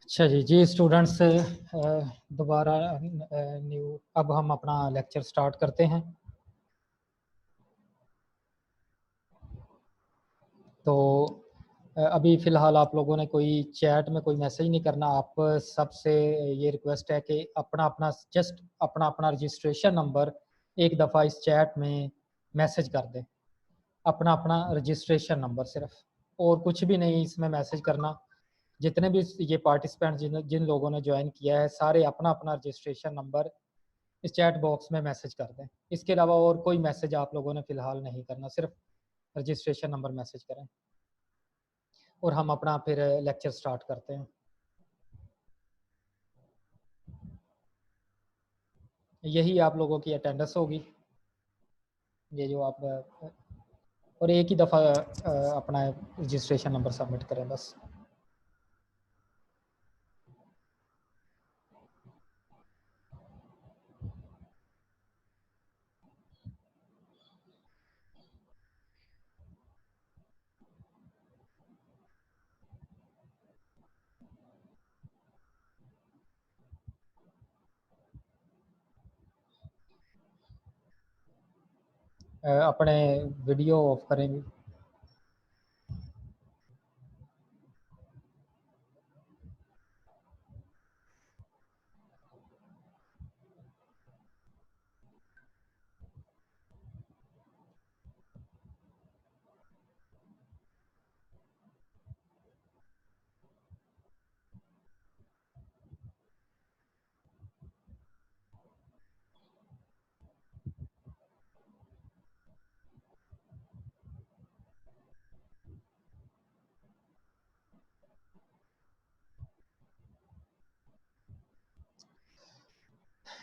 अच्छा जी स्टूडेंट्स, दोबारा न्यू अब हम अपना लेक्चर स्टार्ट करते हैं। तो अभी फ़िलहाल आप लोगों ने कोई चैट में कोई मैसेज नहीं करना। आप सबसे ये रिक्वेस्ट है कि अपना अपना जस्ट अपना अपना रजिस्ट्रेशन नंबर एक दफ़ा इस चैट में मैसेज कर दें। अपना अपना रजिस्ट्रेशन नंबर सिर्फ, और कुछ भी नहीं इसमें मैसेज करना। जितने भी ये पार्टिसिपेंट जिन जिन लोगों ने ज्वाइन किया है, सारे अपना अपना रजिस्ट्रेशन नंबर इस चैट बॉक्स में मैसेज कर दें। इसके अलावा और कोई मैसेज आप लोगों ने फ़िलहाल नहीं करना, सिर्फ रजिस्ट्रेशन नंबर मैसेज करें और हम अपना फिर लेक्चर स्टार्ट करते हैं। यही आप लोगों की अटेंडेंस होगी, ये जो आप और एक ही दफ़ा अपना रजिस्ट्रेशन नंबर सबमिट करें बस। अपने वीडियो ऑफ करेंगे।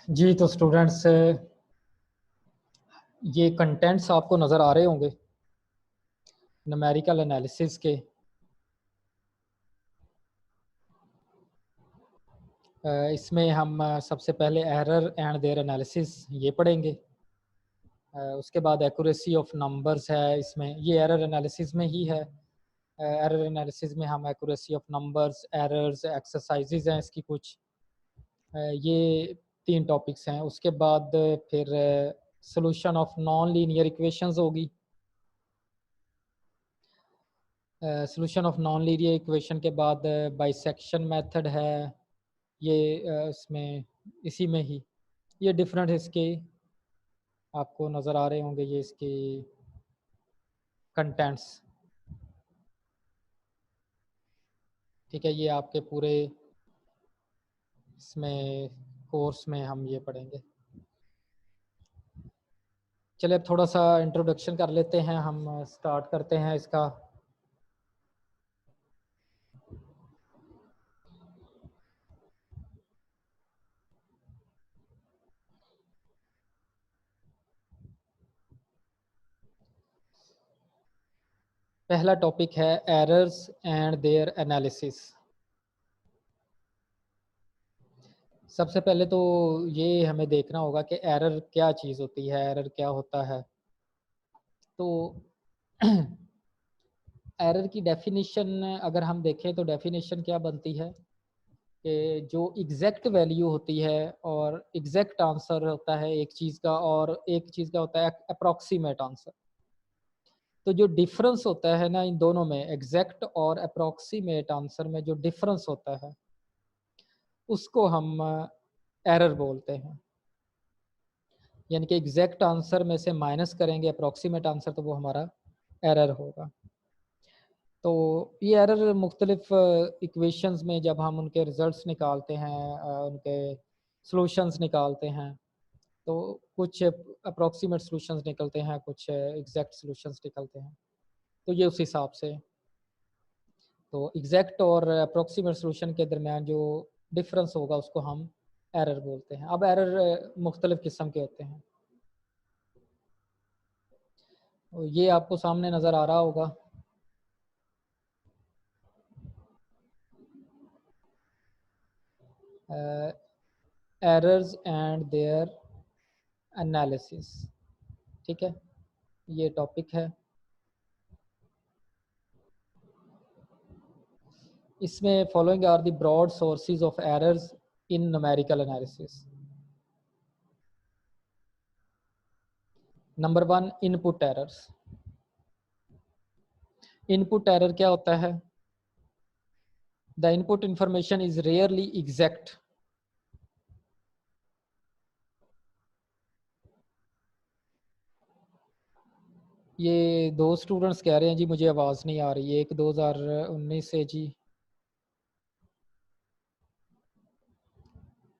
जी तो स्टूडेंट्स, ये कंटेंट्स आपको नज़र आ रहे होंगे न्यूमेरिकल एनालिसिस के। इसमें हम सबसे पहले एरर एंड देयर एनालिसिस ये पढ़ेंगे। उसके बाद एक्यूरेसी ऑफ नंबर्स है, इसमें ये एरर एनालिसिस में ही है। एरर एनालिसिस में हम accuracy of numbers, errors, exercises हैं इसकी कुछ, ये 3 टॉपिक्स हैं। उसके बाद फिर solution of non linear equations होगी। Solution of non linear equation के बाद बाइसेक्शन मेथड है, ये इसमें इसी में ही ये डिफरेंट इसके आपको नज़र आ रहे होंगे, ये इसके कंटेंट्स। ठीक है, ये आपके पूरे इसमें कोर्स में हम ये पढ़ेंगे। चलिए अब थोड़ा सा इंट्रोडक्शन कर लेते हैं, हम स्टार्ट करते हैं इसका। पहला टॉपिक है एरर्स एंड देयर एनालिसिस। सबसे पहले तो ये हमें देखना होगा कि एरर क्या चीज़ होती है, एरर क्या होता है। तो एरर की डेफिनेशन अगर हम देखें तो डेफिनेशन क्या बनती है कि जो एग्जैक्ट वैल्यू होती है और एग्जैक्ट आंसर होता है एक चीज़ का, और एक चीज़ का होता है अप्रॉक्सीमेट आंसर। तो जो डिफरेंस होता है ना इन दोनों में, एग्जैक्ट और अप्रॉक्सीमेट आंसर में जो डिफरेंस होता है उसको हम एरर बोलते हैं। यानी कि एग्जैक्ट आंसर में से माइनस करेंगे अप्रॉक्सीमेट आंसर, तो वो हमारा एरर होगा। तो ये एरर मुख्तलिफ इक्वेशंस में जब हम उनके रिजल्ट्स निकालते हैं, उनके सॉल्यूशंस निकालते हैं, तो कुछ अप्रोक्सीमेट सॉल्यूशंस निकलते हैं, कुछ एग्जैक्ट सॉल्यूशंस निकलते हैं, तो ये उस हिसाब से। तो एग्जैक्ट और अप्रोक्सीमेट सॉल्यूशन के दरमियान जो डिफरेंस होगा उसको हम एरर बोलते हैं। अब एरर मुख्तलिफ किस्म के होते हैं, तो ये आपको सामने नज़र आ रहा होगा। एरर्स एंड देयर एनालिसिस, ठीक है, ये टॉपिक है। इसमें following are the broad sources of errors in numerical analysis. Number 1, input errors. Input error क्या होता है? The input information is rarely exact. ये दो स्टूडेंट्स कह रहे हैं जी मुझे आवाज़ नहीं आ रही है, एक 2019 से जी,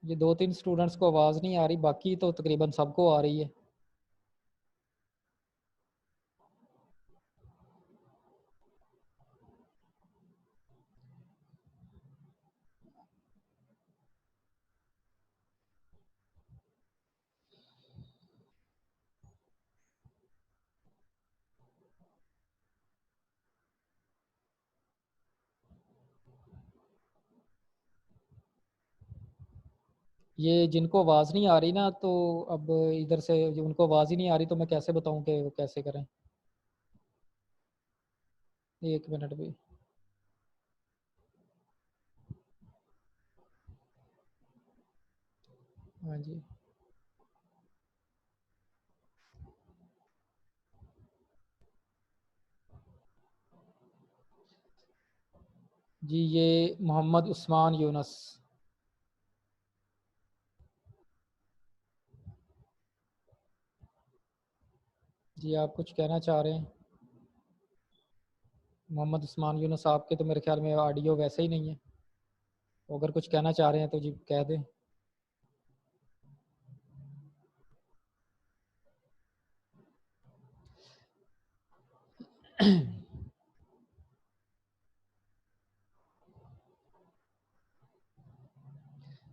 ये 2-3 स्टूडेंट्स को आवाज़ नहीं आ रही, बाकी तो तकरीबन सबको आ रही है। ये जिनको आवाज़ नहीं आ रही ना, तो अब इधर से जो उनको आवाज़ ही नहीं आ रही, तो मैं कैसे बताऊं कि वो कैसे करें? 1 मिनट भी। हाँ जी, जी ये मोहम्मद उस्मान यूनस। जी आप कुछ कहना चाह रहे हैं? मोहम्मद उस्मान यूनस, आपके तो मेरे ख्याल में ऑडियो वैसे ही नहीं है, तो अगर कुछ कहना चाह रहे हैं तो जी कह दें।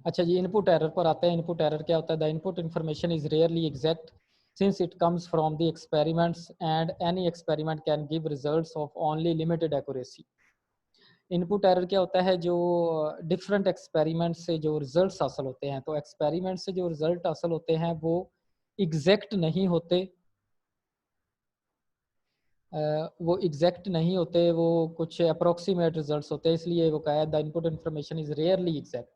अच्छा जी, इनपुट एरर पर आते हैं। इनपुट एरर क्या होता है? The input information is rarely exact since it comes from the experiments and any experiment can give results of only limited accuracy. Input error क्या होता है? जो डिफरेंट एक्सपेरिमेंट से जो रिजल्ट्स हासिल होते हैं, तो एक्सपेरिमेंट से जो रिजल्ट हासिल होते हैं वो एग्जैक्ट नहीं होते। वो एग्जैक्ट नहीं होते, वो कुछ अप्रोक्सीमेट रिजल्ट्स होते हैं, इसलिए वो कहा है the input information is rarely exact.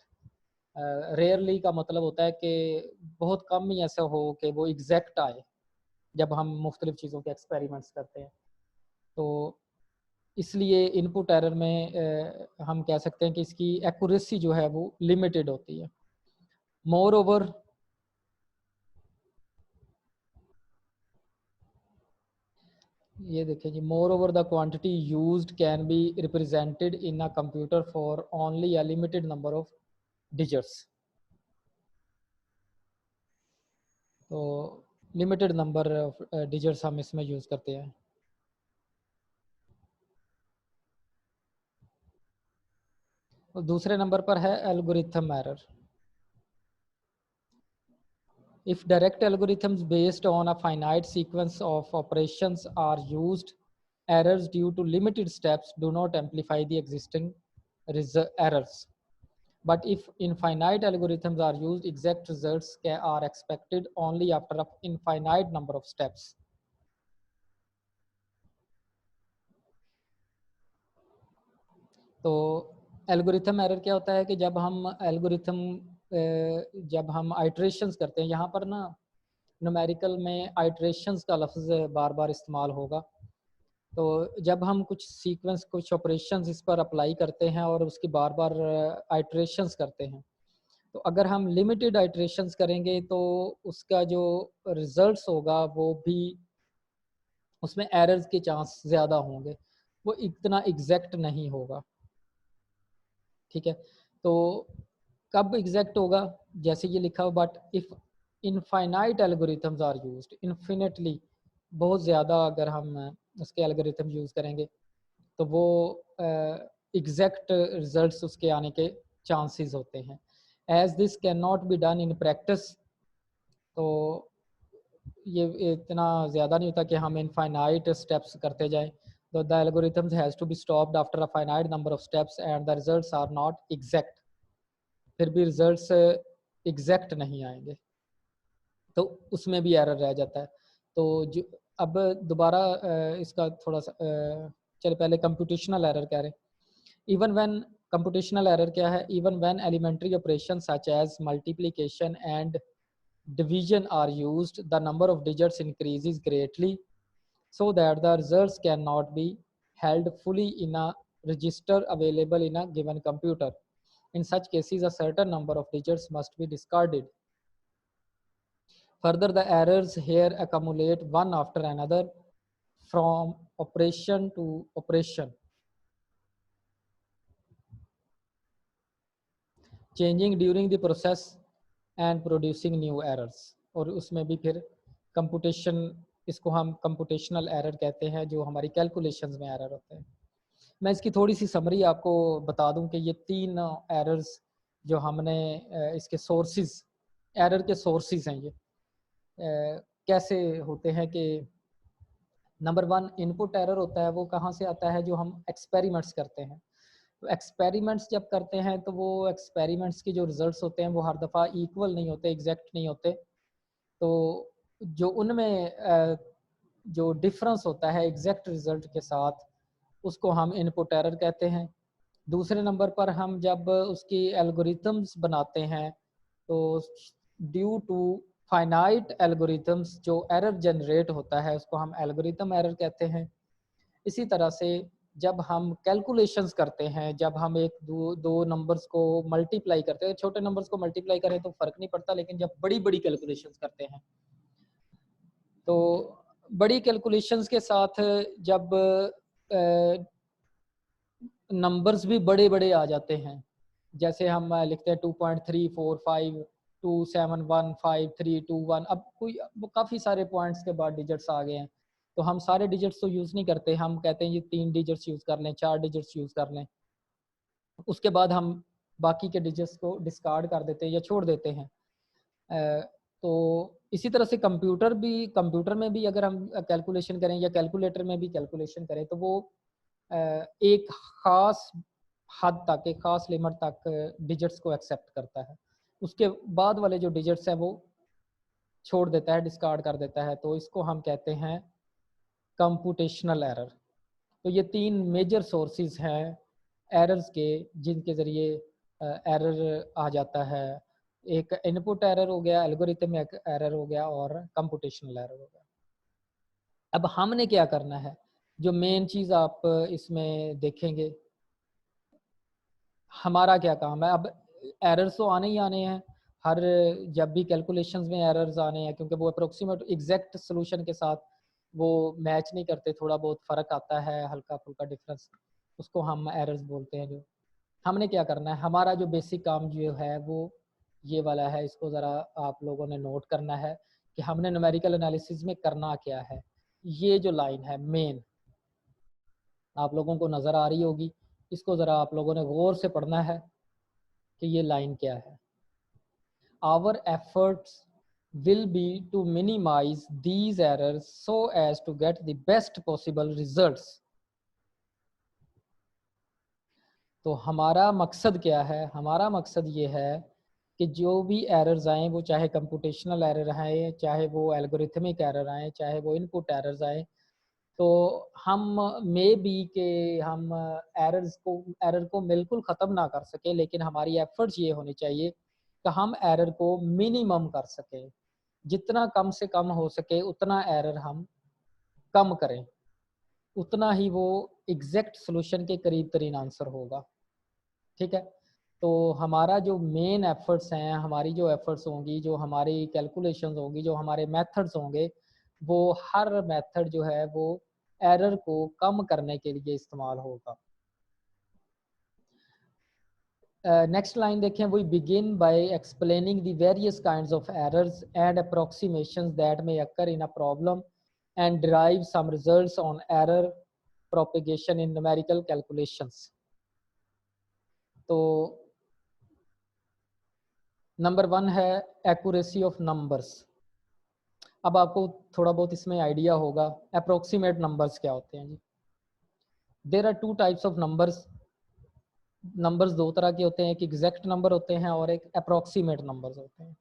Rarely का मतलब होता है कि बहुत कम ही ऐसा हो कि वो एग्जैक्ट आए जब हम मुख्तलिफ चीज़ों के एक्सपेरिमेंट्स करते हैं। तो इसलिए इनपुट एरर में हम कह सकते हैं कि इसकी एक्यूरेसी जो है वो लिमिटेड होती है। मोर ओवर, ये देखिए जी, moreover the quantity used can be represented in a computer for only a limited number of digits. तो लिमिटेड नंबर ऑफ डिजिट्स हम इसमें यूज़ करते हैं। और दूसरे नंबर पर है algorithm error. If direct algorithms based on a finite sequence of operations are used, errors due to limited steps do not amplify the existing errors. But if infinite algorithms are used, exact results are expected only after an infinite number of steps. तो algorithm error क्या होता है कि जब हम iterations करते हैं, यहाँ पर ना न्यूमेरिकल में आइट्रेशंस का लफ्ज़ बार बार इस्तेमाल होगा। तो जब हम कुछ सीक्वेंस, कुछ ऑपरेशंस इस पर अप्लाई करते हैं और उसकी बार बार आइट्रेशंस करते हैं, तो अगर हम लिमिटेड आइट्रेशंस करेंगे तो उसका जो रिजल्ट्स होगा वो भी, उसमें एरर्स के चांस ज़्यादा होंगे, वो इतना एग्जैक्ट नहीं होगा। ठीक है, तो कब एग्जैक्ट होगा? जैसे ये लिखा हो, but if infinite algorithms are used, infinitely बहुत ज़्यादा अगर हम उसके एल्गोरिथम यूज़ करेंगे तो वो एग्जैक्ट रिजल्ट्स उसके आने के चांसेस होते हैं। As this can not be done in practice, तो ये इतना ज़्यादा नहीं होता कि हम इनफाइनाइट स्टेप्स करते जाएं। तो the algorithms has to be stopped after a finite number of steps and the results are not exact, फिर भी रिजल्ट्स एग्जैक्ट नहीं आएंगे तो उसमें भी एरर रह जाता है। तो जो अब दोबारा इसका थोड़ा सा चलिए पहले कंप्यूटेशनल एरर कह रहे हैं। इवन व्हेन कंप्यूटेशनल एरर क्या है? Even when elementary operation such as multiplication and division are used, the number of digits increases greatly so that the results cannot be held fully in a register available in a given computer. In such cases, a certain number of digits must be discarded. Further, the errors here accumulate one after another from operation to operation, changing during the process and producing new errors. और उसमें भी फिर computation, इसको हम computational error कहते हैं, जो हमारी कैलकुलेशंस में एरर होते हैं। मैं इसकी थोड़ी सी समरी आपको बता दूं कि ये 3 एरर्स जो हमने इसके सोर्सेज, एरर के सोर्सेज हैं ये कैसे होते हैं कि नंबर 1 इनपुट एरर होता है। वो कहाँ से आता है? जो हम एक्सपेरिमेंट्स करते हैं। तो एक्सपेरिमेंट्स जब करते हैं तो वो एक्सपेरिमेंट्स के जो रिजल्ट्स होते हैं वो हर दफ़ा इक्वल नहीं होते, एग्जैक्ट नहीं होते। तो जो उनमें जो डिफरेंस होता है एग्जैक्ट रिजल्ट के साथ, उसको हम इनपुट एरर कहते हैं। दूसरे नंबर पर हम जब उसकी एल्गोरिथम्स बनाते हैं तो ड्यू टू फाइनाइट एल्गोरिथम्स जो एरर जनरेट होता है उसको हम एल्गोरिथम एरर कहते हैं। इसी तरह से जब हम कैलकुलेशंस करते हैं, जब हम एक दो नंबर्स को मल्टीप्लाई करते हैं, छोटे नंबर्स को मल्टीप्लाई करें तो फर्क नहीं पड़ता, लेकिन जब बड़ी बड़ी कैलकुलेशंस करते हैं तो बड़ी कैलकुलेशंस के साथ जब नंबर्स भी बड़े बड़े आ जाते हैं, जैसे हम लिखते हैं 2.345 2715321, अब कोई काफ़ी सारे पॉइंट्स के बाद डिजिट्स आ गए हैं तो हम सारे डिजिट्स तो यूज़ नहीं करते, हम कहते हैं ये 3 डिजिट्स यूज़ कर लें, 4 डिजिट्स यूज़ कर लें। उसके बाद हम बाकी के डिजिट्स को डिस्कार्ड कर देते हैं या छोड़ देते हैं। तो इसी तरह से कंप्यूटर में भी अगर हम कैलकुलेशन करें या कैलकुलेटर में भी कैलकुलेशन करें तो वो एक ख़ास हद तक, एक ख़ास लिमिट तक डिजिट्स को एक्सेप्ट करता है। उसके बाद वाले जो डिजिट्स हैं वो छोड़ देता है, डिस्कार्ड कर देता है। तो इसको हम कहते हैं कंप्यूटेशनल एरर। तो ये 3 मेजर सोर्सेज हैं एरर्स के, जिनके ज़रिए एरर आ जाता है। एक इनपुट एरर हो गया, एल्गोरिथमिक एरर हो गया और कंप्यूटेशनल एरर हो गया। अब हमने क्या करना है? जो मेन चीज़ आप इसमें देखेंगे, हमारा क्या काम है? अब एरर्स तो आने ही आने हैं, हर जब भी कैलकुलेशंस में एरर्स आने हैं, क्योंकि वो अप्रोक्सीमेट एग्जैक्ट सोल्यूशन के साथ वो मैच नहीं करते, थोड़ा बहुत फ़र्क आता है, हल्का फुल्का डिफरेंस, उसको हम एरर्स बोलते हैं। जो हमने क्या करना है, हमारा जो बेसिक काम जो है वो ये वाला है, इसको ज़रा आप लोगों ने नोट करना है कि हमने न्यूमेरिकल एनालिसिस में करना क्या है। ये जो लाइन है मेन, आप लोगों को नज़र आ रही होगी, इसको ज़रा आप लोगों ने गौर से पढ़ना है कि ये लाइन क्या है। Our efforts will be to minimize these errors so as to get the best possible results. तो हमारा मकसद क्या है? हमारा मकसद ये है कि जो भी एरर्स आएँ, वो चाहे कंप्यूटेशनल एरर आएँ, चाहे वो एल्गोरिथमिक एरर आएँ, चाहे वो इनपुट एरर्स आएँ, तो हम मे बी के हम एरर को बिल्कुल ख़त्म ना कर सकें, लेकिन हमारी एफर्ट्स ये होनी चाहिए कि हम एरर को मिनिमम कर सकें। जितना कम से कम हो सके उतना एरर हम कम करें, उतना ही वो एग्जैक्ट सॉल्यूशन के करीब तरीन आंसर होगा। ठीक है? तो हमारा जो मेन एफर्ट्स हैं, हमारी जो एफर्ट्स होंगी, जो हमारी कैलकुलेशंस होंगी, जो हमारे मेथड्स होंगे, वो हर मेथड जो है वो एरर को कम करने के लिए इस्तेमाल होगा। नेक्स्ट लाइन देखें, we begin by explaining the various kinds of errors and approximations that may occur in a problem and derive some results on error propagation in numerical calculations. तो नंबर 1 है accuracy of numbers. अब आपको थोड़ा बहुत इसमें idea होगा approximate numbers क्या होते हैं जी। There are two types of numbers. Numbers दो तरह के होते हैं, एक एग्जैक्ट नंबर होते हैं और एक अप्रोक्सीमेट नंबर्स होते हैं।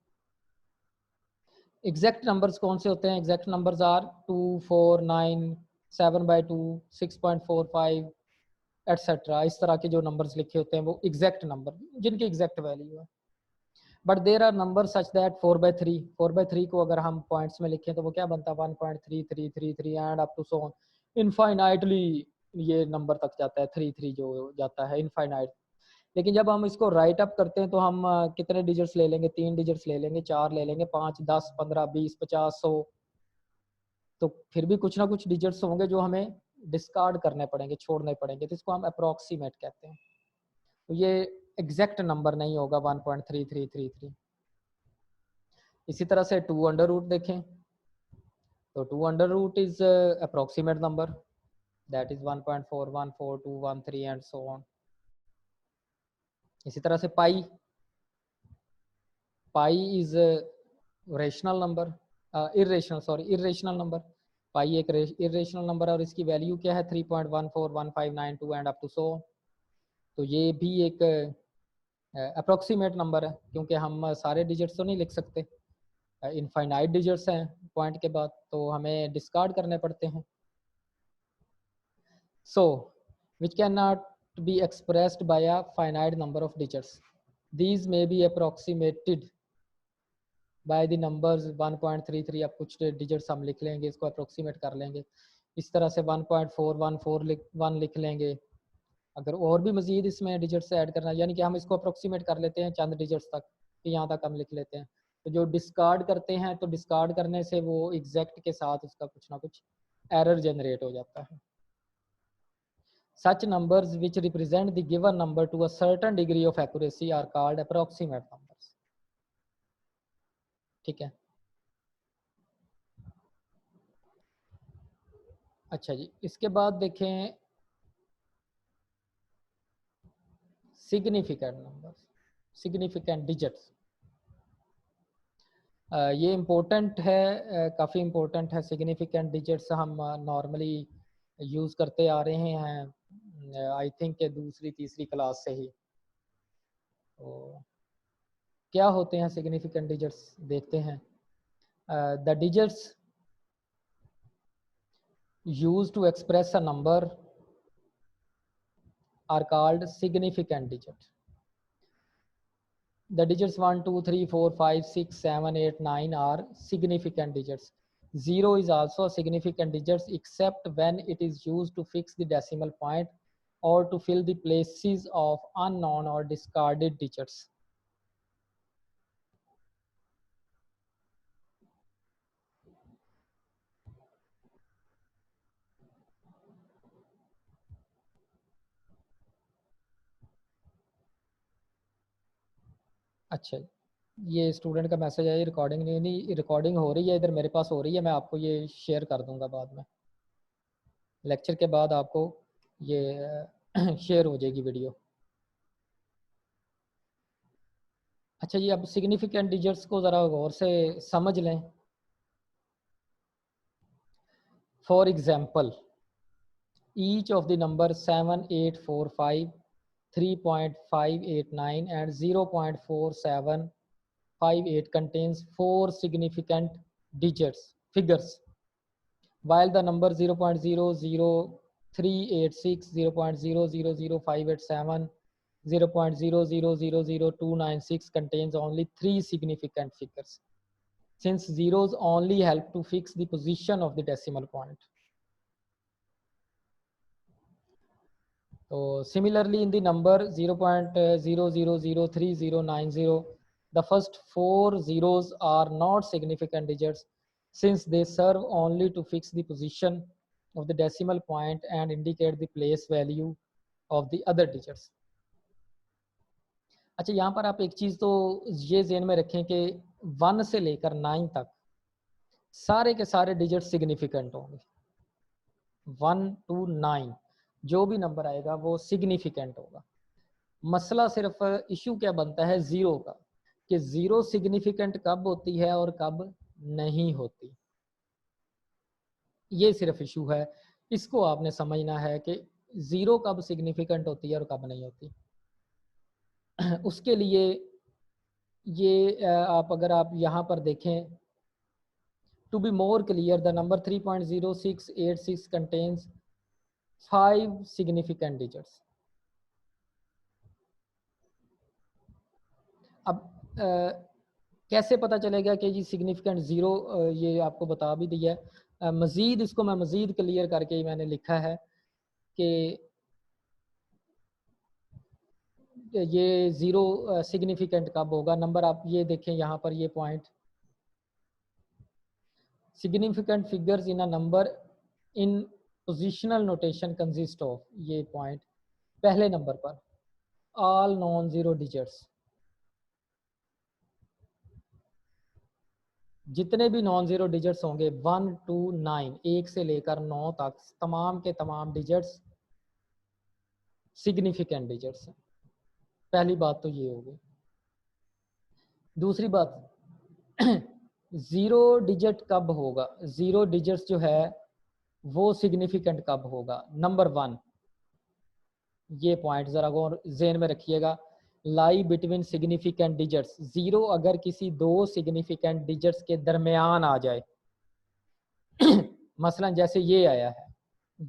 एग्जैक्ट नंबर्स कौन से होते हैं? Exact numbers are 2, 4, 9, 7/2, 6.45 etcetera. इस तरह के जो नंबर्स लिखे होते हैं वो एग्जैक्ट नंबर, जिनकी एग्जैक्ट वैल्यू है। But there are number such that 4/3, 4/3 को अगर हम पॉइंट्स में लिखें तो वो क्या बनता है? 1.3333 and up to so on infinitely, ये नंबर तक जाता है 33 जो जाता है इनफाइनाइट। लेकिन जब हम इसको राइट अप करते हैं तो हम कितने डिजिट्स ले लेंगे? 3 डिजिट्स ले लेंगे, 4 ले लेंगे, 5, 10, 15, 20, 50, 100। तो फिर भी कुछ ना कुछ डिजिट्स होंगे जो हमें डिस्कार्ड करने पड़ेंगे, छोड़ने पड़ेंगे, तो इसको हम अप्रोक्सीमेट कहते हैं। तो ये एग्जैक्ट नंबर नहीं होगा 1.3333। इसी तरह से 2 अंडर रूट देखें तो 2 under root is approximate number, that is 1.414213 and so on. इसी तरह से pi, pi is rational number, irrational number. Pi एक इरेशनल नंबर है और इसकी वैल्यू क्या है? 3.141592 एंड अप टू सो। तो ये भी एक अप्रोक्सीमेट नंबर है, क्योंकि हम सारे डिजिट्स तो नहीं लिख सकते, इनफाइनाइट डिजिट्स हैं पॉइंट के बाद, तो हमें डिस्कार्ड करने पड़ते हैं। So which can not be expressed by a finite number of digits, these may be approximated by the numbers 1.33। अब कुछ डिजिट्स हम लिख लेंगे, इसको अप्रोक्सीमेट कर लेंगे। इस तरह से 1.414 लिख लेंगे। अगर और भी मजीद इसमें डिजिट्स ऐड करना, यानी कि हम इसको अप्रोक्सीमेट कर लेते हैं चंद डिजिट्स तक, कि यहाँ तक हम लिख लेते हैं। तो जो डिस्कार्ड करते हैं, तो डिस्कार्ड करने से वो एग्जैक्ट के साथ उसका कुछ ना कुछ एरर जनरेट हो जाता है। Such numbers which represent the given number to a certain degree of accuracy are called approximate numbers। ठीक है। अच्छा जी, इसके बाद देखें सिग्निफिकेंट नंबर्स, सिग्निफिकेंट डिजिट्स। ये इम्पोर्टेंट है, काफ़ी इम्पोर्टेंट है। सिग्निफिकेंट डिजिट्स हम नॉर्मली यूज़ करते आ रहे हैं, आई थिंक के दूसरी तीसरी क्लास से ही। तो क्या होते हैं सिग्निफिकेंट डिजिट्स, देखते हैं। The digits used to express a number are called significant digit। The digits 1, 2, 3, 4, 5, 6, 7, 8, 9 are significant digits। 0 is also a significant digit except when it is used to fix the decimal point or to fill the places of unknown or discarded digits। अच्छा, ये student का message है, recording नहीं, recording हो रही है इधर मेरे पास हो रही है, मैं आपको ये शेयर कर दूंगा बाद में, लेक्चर के बाद आपको ये शेयर हो जाएगी वीडियो। अच्छा जी, अब सिग्निफिकेंट डिजिट्स को ज़रा गौर से समझ लें। For example, each of the number 7845, 3.589 and 0.4758 contains 4 significant digits figures, while the number 0.00386, 0.0000587, 0.0000296 contains only 3 significant figures, since zeros only help to fix the position of the decimal point. So similarly, in the number 0.000390, the first 4 zeros are not significant digits, since they serve only to fix the position of the decimal point and indicate the place value of the other digits. अच्छा, यहाँ पर आप एक चीज़ तो ये ज़हन में रखें कि 1 से लेकर 9 तक सारे के सारे डिजिट सिग्निफिकेंट होंगे। 1 to 9 जो भी नंबर आएगा वो सिग्निफिकेंट होगा। मसला सिर्फ इशू क्या बनता है ज़ीरो का, कि ज़ीरो सिग्निफिकेंट कब होती है और कब नहीं होती, ये सिर्फ इशू है। इसको आपने समझना है कि ज़ीरो कब सिग्निफिकेंट होती है और कब नहीं होती। उसके लिए ये आप अगर आप यहाँ पर देखें, to be more clear the number 3.0686 contains 5 significant digits. अब कैसे पता चलेगा कि ये सिग्निफिकेंट ज़ीरो, ये आपको बता भी दिया है। मज़ीद इसको मैं मज़ीद क्लियर करके मैंने लिखा है कि ये ज़ीरो सिग्निफिकेंट कब होगा। नंबर आप ये देखें यहाँ पर, ये point, significant figures in a number in positional notation consist of, ये पॉइंट पहले नंबर पर ऑल नॉन ज़ीरो डिजिट्स, जितने भी नॉन ज़ीरो डिजिट्स होंगे 1 to 9, 1 से लेकर 9 तक तमाम के तमाम डिजिट्स सिग्निफिकेंट डिजिट्स हैं। पहली बात तो ये होगी। दूसरी बात, ज़ीरो डिजिट कब होगा, ज़ीरो डिजिट्स जो है वो सिग्निफिकेंट कब होगा। नंबर 1, ये पॉइंट ज़रा गौर ज़हन में रखिएगा, lie between significant digits. Zero अगर किसी दो सिग्निफिकेंट डिजिट्स के दरमियान आ जाए, मसलन जैसे ये आया है,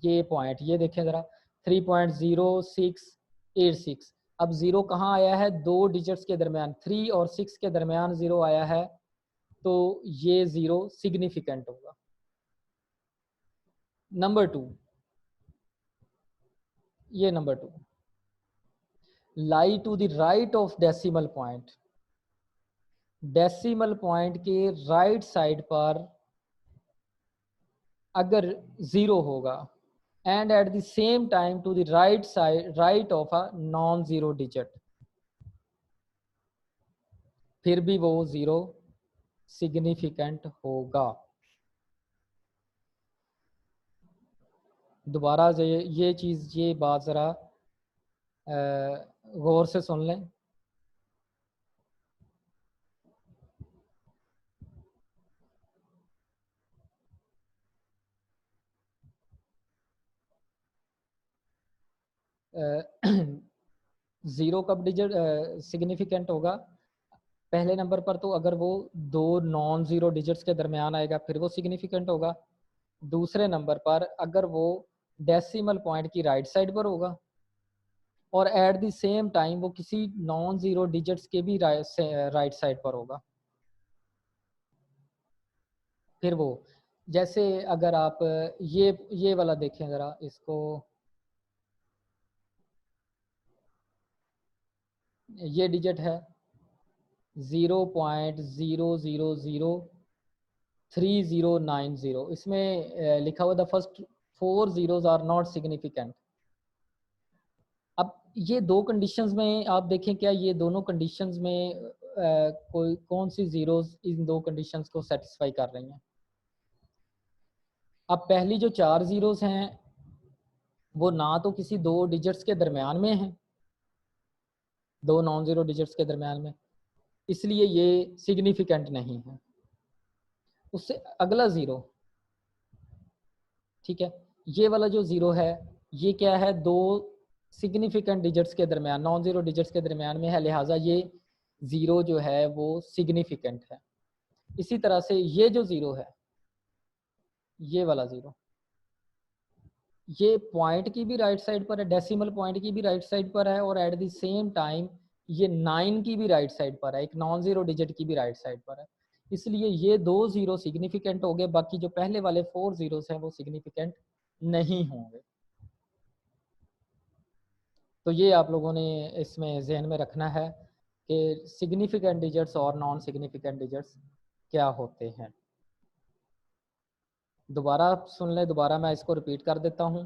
ये पॉइंट, ये देखें ज़रा 3.0686। अब ज़ीरो कहाँ आया है, दो डिजिट्स के दरमियान, 3 और 6 के दरमियान ज़ीरो आया है, तो ये ज़ीरो सिग्निफिकेंट होगा। नंबर 2, ये number 2, lie to the right of decimal point. Decimal point के राइट साइड पर अगर ज़ीरो होगा, and at the same time to the right side, right of a non zero digit, फिर भी वो zero significant होगा। दोबारा ये चीज़, ये बात ज़रा गौर से सुन लें। ज़ीरो कब डिजिट सिग्निफिकेंट होगा, पहले नंबर पर तो अगर वो दो नॉन ज़ीरो डिजिट्स के दरमियान आएगा फिर वो सिग्निफिकेंट होगा। दूसरे नंबर पर अगर वो डेसिमल पॉइंट की राइट साइड पर होगा और एट द सेम टाइम वो किसी नॉन ज़ीरो डिजिट्स के भी राइट साइड पर होगा, फिर वो, जैसे अगर आप ये वाला देखें ज़रा इसको, ये डिजिट है 0.000390, इसमें लिखा हुआ the first 4 zeros are not significant. अब ये दो कंडीशंस में आप देखें, क्या ये दोनों कंडीशंस में कोई कौन सी जीरोस इन दो कंडीशंस को सेटिस्फाई कर रही हैं। अब पहली जो 4 जीरोस हैं वो ना तो किसी दो डिजिट्स के दरमियान में हैं, दो नॉन ज़ीरो डिजिट्स के दरमियान में, इसलिए ये सिग्निफिकेंट नहीं है। उससे अगला ज़ीरो, ठीक है, ये वाला जो ज़ीरो है ये क्या है, दो सिग्निफिकेंट डिजिट्स के दरमियान, नॉन ज़ीरो डिजिट्स के दरमियान में है, लिहाजा ये ज़ीरो जो है वो सिग्निफिकेंट है। इसी तरह से ये जो ज़ीरो है, ये वाला ज़ीरो, ये पॉइंट की भी राइट साइड पर है, डेसिमल पॉइंट की भी राइट साइड पर है, और एट द सेम टाइम ये 9 की भी राइट साइड पर है, एक नॉन ज़ीरो डिजिट की भी राइट साइड पर है। इसलिए ये दो ज़ीरो सिग्निफिकेंट हो गए, बाकी जो पहले वाले 4 ज़ीरोस हैं वो सिग्निफिकेंट नहीं होंगे। तो ये आप लोगों ने इसमें जहन में रखना है कि सिग्निफिकेंट डिजिट्स और नॉन सिग्निफिकेंट डिजिट्स क्या होते हैं। दोबारा सुन लें, दोबारा मैं इसको रिपीट कर देता हूँ।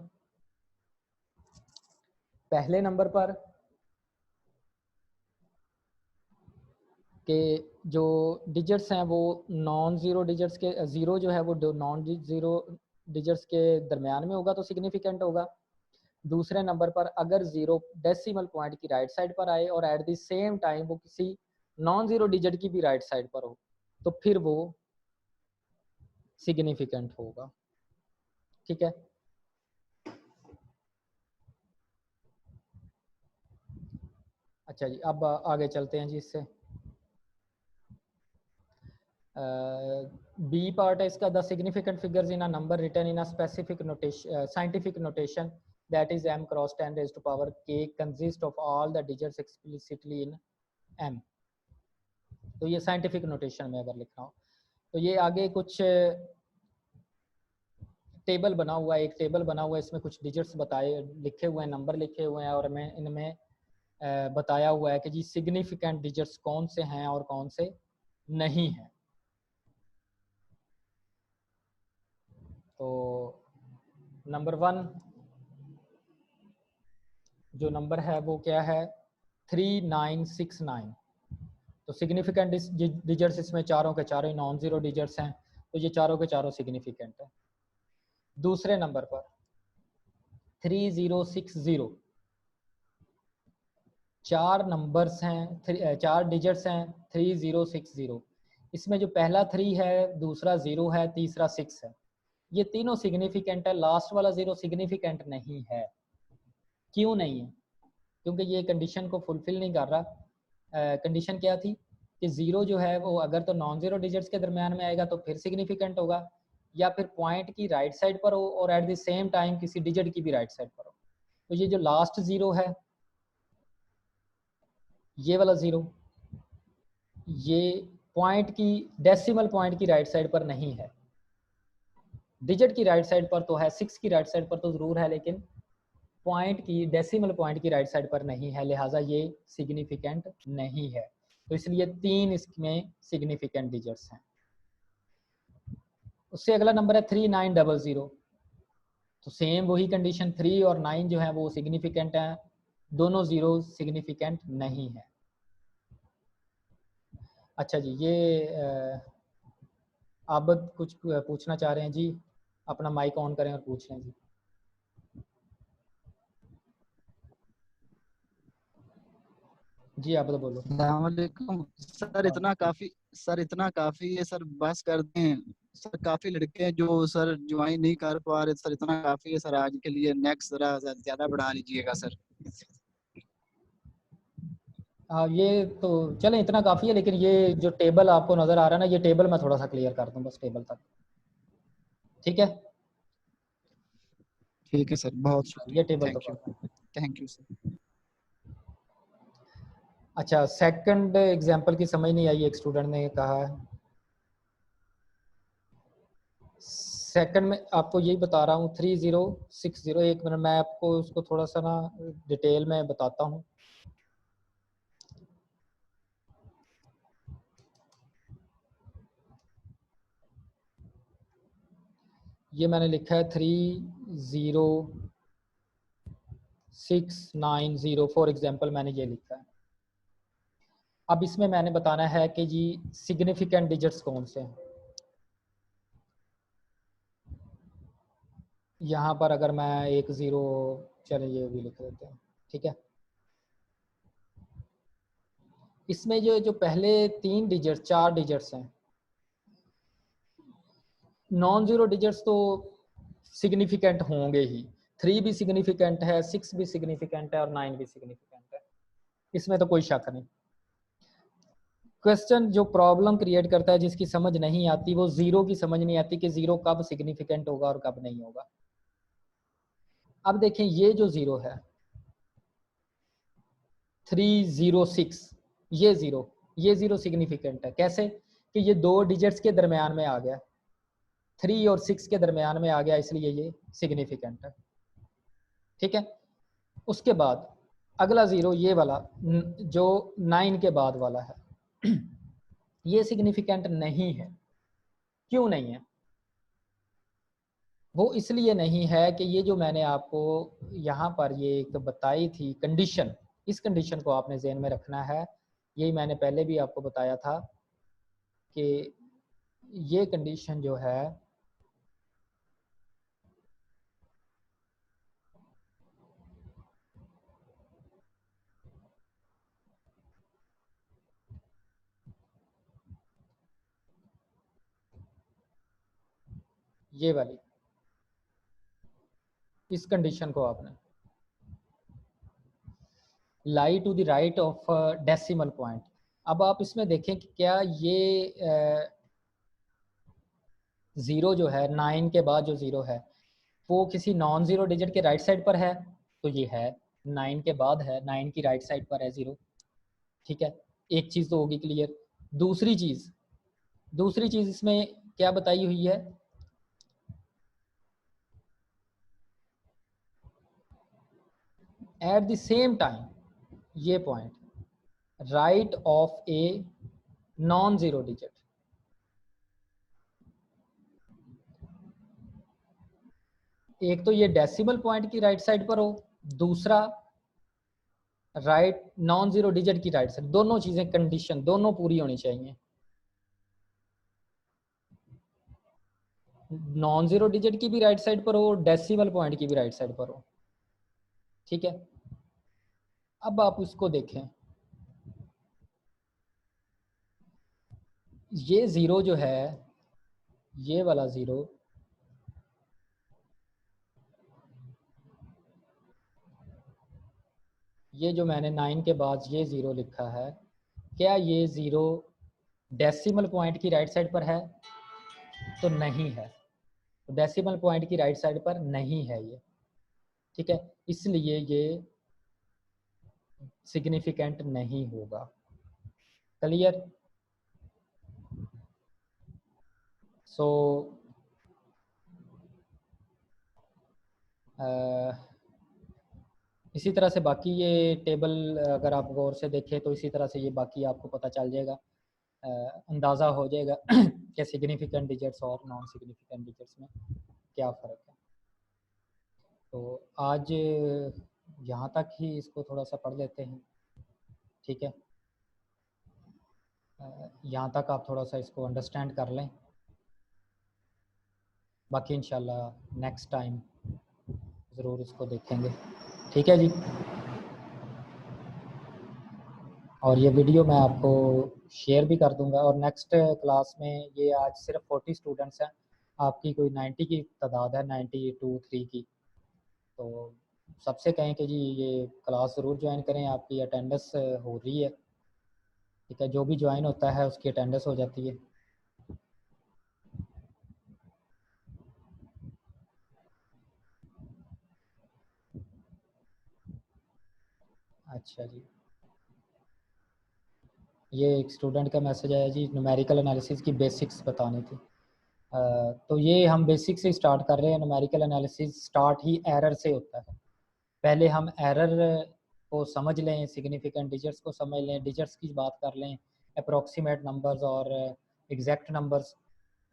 पहले नंबर पर कि जो डिजिट्स हैं वो नॉन ज़ीरो डिजिट्स के, ज़ीरो जो है वो नॉन ज़ीरो डिजिट्स के दरमियान में होगा तो सिग्निफिकेंट होगा। दूसरे नंबर पर अगर ज़ीरो डेसिमल पॉइंट की राइट साइड पर आए और एट द सेम टाइम वो किसी नॉन ज़ीरो डिजिट की भी राइट साइड पर हो तो फिर वो सिग्निफिकेंट होगा। ठीक है, अच्छा जी, अब आगे चलते हैं जी इससे। बी पार्ट है इसका, the significant figures in a number written in a specific notation, scientific notation that is m cross 10 raised to power k consist of all the digits explicitly in m। तो ये scientific notation में अगर लिखना हो तो ये आगे कुछ टेबल बना हुआ है, एक टेबल बना हुआ है, इसमें कुछ डिजिट्स बताए लिखे हुए हैं, नंबर लिखे हुए हैं और मैं इनमें बताया हुआ है कि जी सिग्निफिकेंट डिजिट्स कौन से हैं और कौन से नहीं हैं। तो नंबर 1 जो नंबर है वो क्या है 3969। तो सिग्निफिकेंट डिजिट्स इसमें चारों के चारों नॉन ज़ीरो डिजिट्स हैं, तो ये चारों के चारों सिग्निफिकेंट है। दूसरे नंबर पर 3060, चार नंबर्स हैं, चार डिजिट्स हैं 3060। इसमें जो पहला 3 है, दूसरा 0 है, तीसरा 6 है, ये तीनों सिग्निफिकेंट है। लास्ट वाला 0 सिग्निफिकेंट नहीं है। क्यों नहीं है? क्योंकि ये कंडीशन को फुलफिल नहीं कर रहा। कंडीशन क्या थी कि 0 जो है वो अगर तो नॉन ज़ीरो डिजिट्स के दरमियान में आएगा तो फिर सिग्निफिकेंट होगा, या फिर पॉइंट की राइट साइड पर हो और एट द सेम टाइम किसी डिजिट की भी राइट साइड पर हो। तो ये जो लास्ट 0 है, ये वाला 0, ये पॉइंट की डेसिमल पॉइंट की राइट साइड पर नहीं है। डिजिट की राइट साइड पर तो है, 6 की राइट साइड पर तो ज़रूर है, लेकिन पॉइंट की डेसिमल पॉइंट की राइट साइड पर नहीं है, लिहाजा ये सिग्निफिकेंट नहीं है। तो इसलिए 3 इसमें सिग्निफिकेंट डिजिट्स हैं। उससे अगला नंबर है 3900। तो सेम वही कंडीशन, 3 और 9 जो है वो सिग्निफिकेंट हैं, दोनों 0 सिग्निफिकेंट नहीं है। अच्छा जी, ये आप कुछ पूछना चाह रहे हैं जी, अपना माइक ऑन करें और पूछ लें जी। जी आप तो बोलो। अस्सलामुअलैकुम सर, इतना काफी है सर, बस कर दें सर। काफी लड़के हैं जो सर ज्वाइन नहीं कर पा रहे सर, इतना काफी है सर आज के लिए। नेक्स्ट जरा ज्यादा बढ़ा लीजिएगा सर। हाँ ये तो चलें, इतना काफ़ी है, लेकिन ये जो टेबल आपको नज़र आ रहा है ना, ये टेबल मैं थोड़ा सा क्लियर कर दूँ बस टेबल तक। ठीक है, ठीक है सर, बहुत ये शुक्रिया, टेबल तो थैंक यू। कर दूँ। Thank you sir. अच्छा, सेकंड एग्जांपल की समझ नहीं आई, एक स्टूडेंट ने कहा है। सेकंड में आपको यही बता रहा हूँ 3060। एक मिनट, मैं आपको उसको थोड़ा सा ना डिटेल में बताता हूँ। ये मैंने लिखा है 30690 फॉर एग्जांपल, मैंने ये लिखा है। अब इसमें मैंने बताना है कि जी सिग्निफिकेंट डिजिट्स कौन से हैं। यहाँ पर अगर मैं एक 0, चलिए ये भी लिख देते हैं। ठीक है, इसमें जो जो पहले 3 डिजिट 4 डिजिट्स हैं, नॉन ज़ीरो डिजिट्स तो सिग्निफिकेंट होंगे ही। 3 भी सिग्निफिकेंट है, 6 भी सिग्निफिकेंट है और 9 भी सिग्निफिकेंट है, इसमें तो कोई शक नहीं। क्वेश्चन जो प्रॉब्लम क्रिएट करता है, जिसकी समझ नहीं आती, वो 0 की समझ नहीं आती कि 0 कब सिग्निफिकेंट होगा और कब नहीं होगा। अब देखें, ये जो 0 है 306, ये 0 सिग्निफिकेंट है। कैसे कि ये 2 डिजिट्स के दरमियान में आ गया, 3 और 6 के दरमियान में आ गया, इसलिए ये सिग्निफिकेंट है। ठीक है, उसके बाद अगला 0 ये वाला जो 9 के बाद वाला है ये सिग्निफिकेंट नहीं है। क्यों नहीं है? वो इसलिए नहीं है कि ये जो मैंने आपको यहाँ पर ये एक बताई थी कंडीशन, इस कंडीशन को आपने ज़हन में रखना है यही मैंने पहले भी आपको बताया था कि ये कंडीशन जो है ये वाली, इस कंडीशन को आपने lie to the right of decimal point. अब आप इसमें देखें कि क्या ये ज़ीरो जो है 9 के बाद जो ज़ीरो है वो किसी नॉन ज़ीरो डिजिट के राइट साइड पर है, तो ये है 9 के बाद है, 9 की राइट साइड पर है ज़ीरो। ठीक है, एक चीज़ तो होगी क्लियर। दूसरी चीज़ इसमें क्या बताई हुई है, एट द सेम टाइम ये point right of a non zero digit. एक तो ये डेसिमल पॉइंट की राइट साइड पर हो, दूसरा राइट नॉन जीरो डिजिट की राइट साइड, दोनों चीजें कंडीशन दोनों पूरी होनी चाहिए। नॉन जीरो डिजिट की भी राइट साइड पर हो, डेसिमल पॉइंट की भी राइट साइड पर हो। ठीक है, अब आप इसको देखें, ये जीरो जो है, ये वाला जीरो ये जो मैंने 9 के बाद ये ज़ीरो लिखा है, क्या ये ज़ीरो डेसिमल पॉइंट की राइट साइड पर है? तो नहीं है, तो डेसिमल पॉइंट की राइट साइड पर नहीं है ये। ठीक है, इसलिए ये सिग्निफिकेंट नहीं होगा। क्लियर? सो इसी तरह से बाकी ये टेबल अगर आप गौर से देखें तो इसी तरह से ये बाकी आपको पता चल जाएगा, अंदाज़ा हो जाएगा कि सिग्निफिकेंट डिजिट्स और नॉन सिग्निफिकेंट डिजिट्स में क्या फ़र्क है। तो आज यहाँ तक ही इसको थोड़ा सा पढ़ लेते हैं। ठीक है, यहाँ तक आप थोड़ा सा इसको अंडरस्टैंड कर लें, बाकी इंशाल्लाह नेक्स्ट टाइम ज़रूर इसको देखेंगे। ठीक है जी, और ये वीडियो मैं आपको शेयर भी कर दूंगा। और नेक्स्ट क्लास में ये आज सिर्फ 40 स्टूडेंट्स हैं, आपकी कोई 90 की तादाद है, 92-3 की। तो सबसे कहें कि जी ये क्लास ज़रूर ज्वाइन करें, आपकी अटेंडेंस हो रही है। ठीक है, जो भी ज्वाइन होता है उसकी अटेंडेंस हो जाती है। अच्छा जी, ये एक स्टूडेंट का मैसेज आया जी, न्यूमेरिकल एनालिसिस की बेसिक्स बतानी थी। तो ये हम बेसिक से स्टार्ट कर रहे हैं। न्यूमेरिकल एनालिसिस स्टार्ट ही एरर से होता है। पहले हम एरर को समझ लें, सिग्निफिकेंट डिजिट्स को समझ लें, डिजिट्स की बात कर लें, अप्रोक्सीमेट नंबर्स और एग्जैक्ट नंबर्स।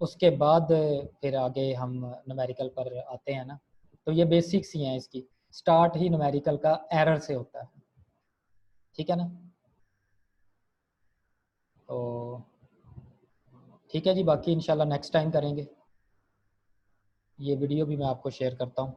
उसके बाद फिर आगे हम न्यूमेरिकल पर आते हैं ना। तो ये बेसिक्स ही हैं इसकी, स्टार्ट ही न्यूमेरिकल का एरर से होता है। ठीक है ना? तो ठीक है जी, बाकी इंशाल्लाह नेक्स्ट टाइम करेंगे। ये वीडियो भी मैं आपको शेयर करता हूँ।